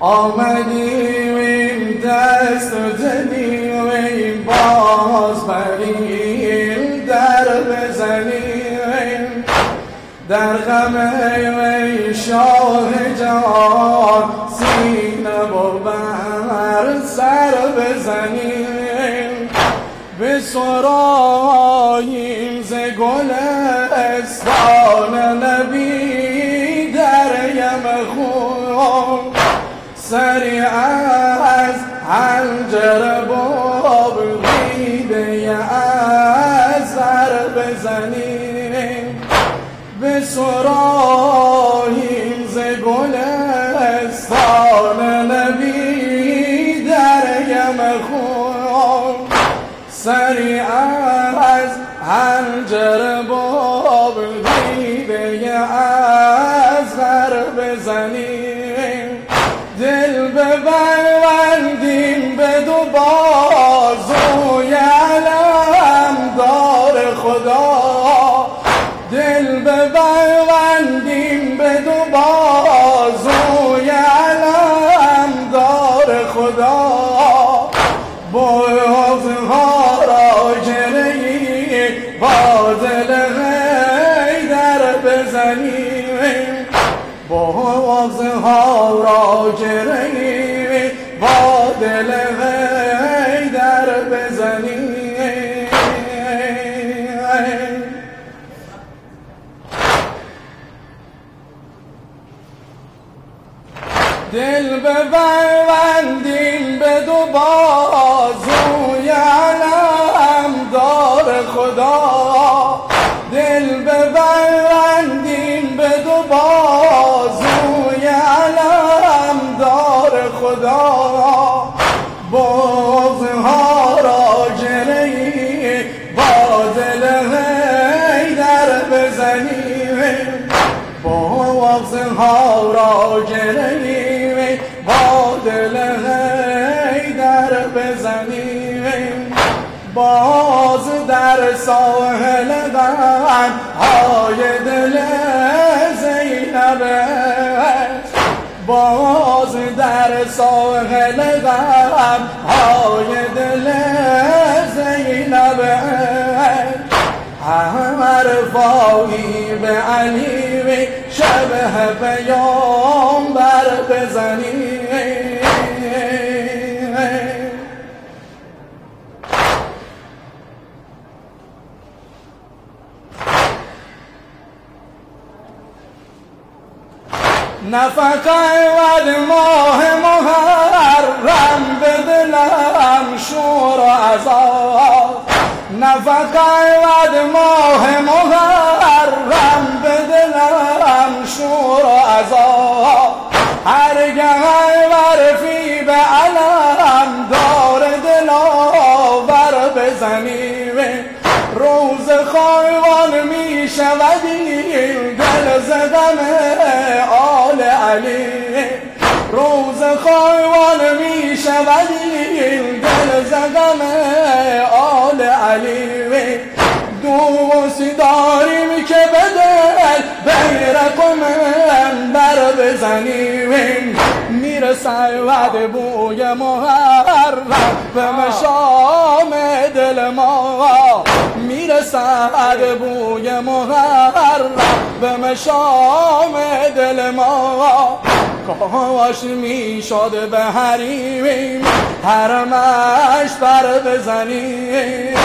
آمدیم دست و زدیم باز بریم در بزنیم در غم ای شاه جهان سینه و بر سر بزنیم بسراییم ز گلستان نبی در یم خون سری از حنجر ببریده اثر بزنیم بسراییم ز گلستان نبی در یم خون سری از حنجر ببریده اثر بزنیم دل ببندیم به دو بازوی علمدار خدا دل ببندیم به دو بازوی علمدار خدا بغضها را گرهی با دل حیدر بزنیم بغضها را گرهی با دل حیدر بزنیم دل ببندیم به دو بازوی علمدار خدا دل ببندیم به دو بازوی علمدار خدا بغضها را گرهی با دل حیدر بزنیم بغضها را گرهی با دل حیدر بزنیم باز در ساحل غم های دل زینب باز در ساحل غم های دل زینب حرفایی به علی شبه پیامبر بزنیم نفقه ود ماه محرم به دلم شور و عذاب نفقه ود ماه محرم به دلم شور و عذاب هرگه برفی به علم دار دلاور بزنیم روز خایوان می شودیم دل زدم آل علی روز خایوان می شودیم دل زدم آل علی دوستی داریم که به دل بیرق و منبر بزنیم میرسد بوی محرم به مشام دل ما میرسد بوی محرم به مشام دل ما کاش میشد به حریم حرمش بر بزنیم